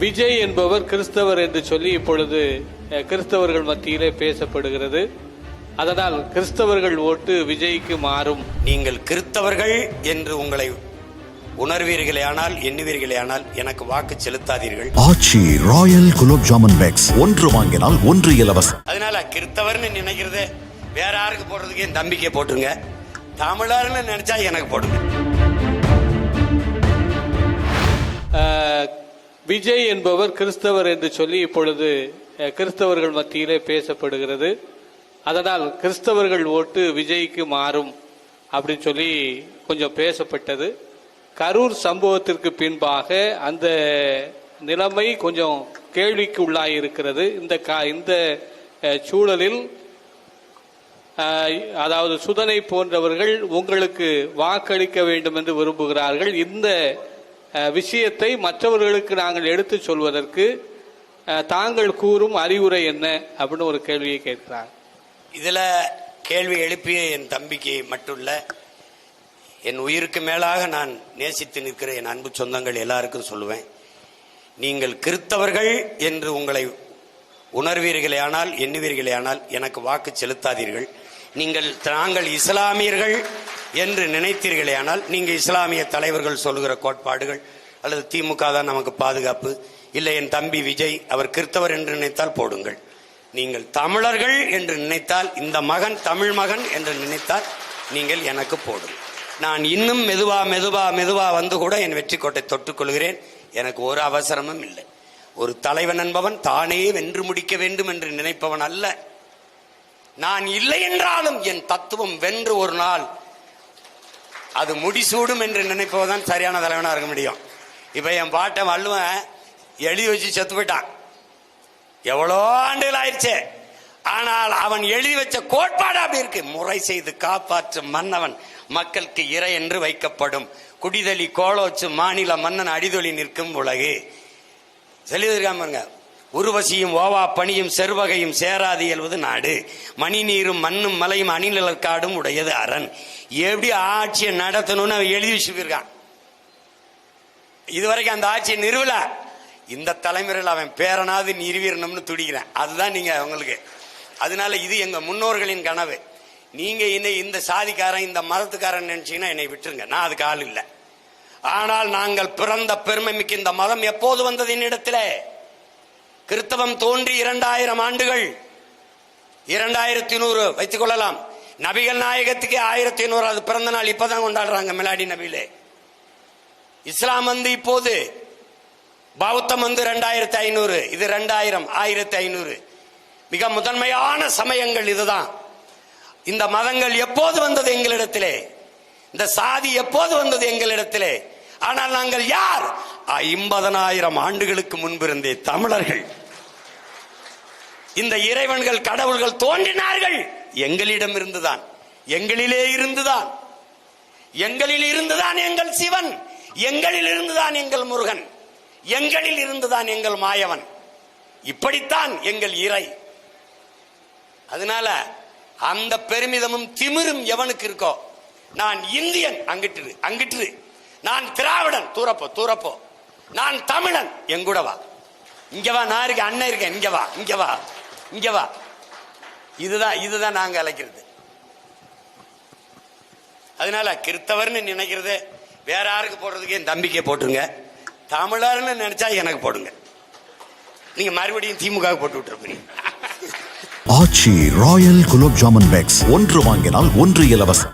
விஜய் என்பவர் கிறிஸ்தவர் என்று சொல்லி இப்பொழுது கிறிஸ்தவர்கள் மத்தியிலே பேசப்படுகிறது. அதனால் கிறிஸ்தவர்கள் ஓட்டு விஜய்க்கு மாறும். நீங்கள் கிறிஸ்தவர்கள் என்று உங்களை உணர்வீர்களேயானால், எண்ணுவீர்களேயானால் எனக்கு வாக்கு செலுத்தாதீர்கள். ஆச்சி ராயல் குலோப் ஜாமுன் பேக்ஸ் ஒன்று வாங்கினால் ஒன்று இலவசம். அதனால கிறிஸ்தவர்னு நினைக்கிறது வேற யாருக்கு போடுறதுக்கு என் தம்பிக்கே போட்டுங்க. தமிழர்னு நினைச்சா எனக்கு போடுங்க. விஜய் என்பவர் கிறிஸ்தவர் என்று சொல்லி இப்பொழுது கிறிஸ்தவர்கள் மத்தியிலே பேசப்படுகிறது. அதனால் கிறிஸ்தவர்கள் ஓட்டு விஜய்க்கு மாறும் அப்படின்னு சொல்லி கொஞ்சம் பேசப்பட்டது. கரூர் சம்பவத்திற்கு பின்பாக அந்த நிலைமை கொஞ்சம் கேள்விக்கு உள்ளாயிருக்கிறது. இந்த சூழலில் அதாவது சுதனை போன்றவர்கள் உங்களுக்கு வாக்களிக்க வேண்டும் என்று விரும்புகிறார்கள். இந்த விஷயத்தை மற்றவர்களுக்கு நாங்கள் எடுத்து சொல்வதற்கு தாங்கள் கூறும் அறிவுரை என்ன அப்படின்னு ஒரு கேள்வியை கேட்கிறார். இதுல கேள்வி எழுப்பிய என் தம்பிக்கு மட்டுமல்ல, என் உயிருக்கு மேலாக நான் நேசித்து நிற்கிற என் அன்பு சொந்தங்கள் எல்லாருக்கும் சொல்லுவேன். நீங்கள் கிறிஸ்தவர்கள் என்று உங்களை உணர்வீர்களேயானால், எண்ணுவீர்களேயானால் எனக்கு வாக்கு செலுத்தாதீர்கள். நாங்கள் இஸ்லாமியர்கள் என்று நினைத்தீர்களேயானால், நீங்கள் இஸ்லாமிய தலைவர்கள் சொல்லுகிற கோட்பாடுகள் அல்லது திமுக தான் நமக்கு பாதுகாப்பு, இல்லை என் தம்பி விஜய் அவர் கிறிஸ்தவர் என்று நினைத்தால் போடுங்கள். நீங்கள் தமிழர்கள் என்று நினைத்தால், இந்த மகன் தமிழ் மகன் என்று நினைத்தால் நீங்கள் எனக்கு போடுங்கள். நான் இன்னும் மெதுவா வந்து கூட என் வெற்றி கோட்டை தொட்டுக் கொள்கிறேன். எனக்கு ஒரு அவசரமும் இல்லை. ஒரு தலைவன் என்பவன் தானே வென்று முடிக்க வேண்டும் என்று நினைப்பவன் அல்ல. நான் இல்லை என்றாலும் என் தத்துவம் வென்று ஒரு நாள் அது முடிசூடும் என்று நினைப்பவதான் சரியான தலைவனா இருக்க முடியும். இப்ப என் பாட்டை வள்ளுவன் எழுதி வச்சு செத்து போயிட்டான். எவ்வளோ ஆண்டுகள் ஆயிடுச்சு. ஆனால் அவன் எழுதி வச்ச கோட்பாடு அப்படி இருக்கு. முறை செய்து காப்பாற்றும் மன்னவன் மக்களுக்கு இறை என்று வைக்கப்படும். குடிதலி கோலோச்சு மாநில மன்னன் அடிதொலி நிற்கும் உலகு சொல்லியிருக்காமங்க. உருவசியும் ஓவா பணியும் செருவகையும் சேராது இயல்வது நாடு. மணி நீரும் மண்ணும் மலையும் அணிநிலக்காடும் உடையது அரண். எப்படி ஆட்சியை நடத்தணும்னு அவன் எழுதி வச்சுருக்கான். இதுவரைக்கும் அந்த ஆட்சியை நிறுவல. இந்த தலைமுறையில் அவன் பேரனாவது நிறுவிடணும்னு துடிக்கிறேன். அதுதான் நீங்க அவங்களுக்கு. அதனால இது எங்க முன்னோர்களின் கனவு. நீங்க இந்த சாதிக்காரன் இந்த மதத்துக்காரன் நினைச்சீங்கன்னா என்னை விட்டுருங்க, நான் அதுக்கு ஆள் இல்லை. ஆனால் நாங்கள் பிறந்த பெருமை மிக்க இந்த மதம் எப்போது வந்தது என்னிடத்திலே? கிறிஸ்தவம் தோன்றி 2000 ஆண்டுகள், 2100 வைத்துக் கொள்ளலாம். நபிகள் நாயகத்துக்கு 1100 பிறந்த நாள் இப்பதான் கொண்டாடுறாங்க மிலாடி நபியிலே. இஸ்லாம் வந்து இப்போது, பௌத்தம் வந்து 2500, இது 2000, 1500. மிக முதன்மையான சமயங்கள் இதுதான். இந்த மதங்கள் எப்போது வந்தது எங்களிடத்திலே? இந்த சாதி எப்போது வந்தது எங்களிடத்திலே? ஆனால் நாங்கள் யார்? 50,000 ஆண்டுகளுக்கு முன்பிருந்தே தமிழர்கள். இந்த இறைவன்கள் கடவுள்கள் தோன்றினார்கள் எங்களிடம் இருந்துதான், எங்களிலே இருந்துதான். எங்களில் இருந்துதான் எங்கள் சிவன், எங்களில் இருந்துதான் எங்கள் முருகன், எங்களில் இருந்துதான் எங்கள் மாயவன். இப்படித்தான் எங்கள் இறை. அதனால அந்த பெருமிதமும் திமிரும் எவனுக்கு இருக்கோ, நான் இந்தியன் அங்கிட்டு, நான் திராவிடன் தூரப்போ, நான் தமிழன் எங்கூட வா, இங்க வா, நான் இருக்கேன், அண்ணன் இருக்கேன், இங்க வா. இதுதான் நாங்க அழைக்கிறது. அதனால கிறிஸ்தவர்னு நினைக்கிறது வேற யாருக்கு போடுறதுக்கு என் தம்பிக்கே போட்டுருங்க. தமிழர்னு நினைச்சா எனக்கு போடுங்க. நீங்க மறுபடியும் திமுக போட்டு விட்டுருப்பீங்க. ஆச்சி ராயல் குலோப் ஜாமுன் பேக்ஸ் ஒன்று வாங்கினால் ஒன்று இலவசம்.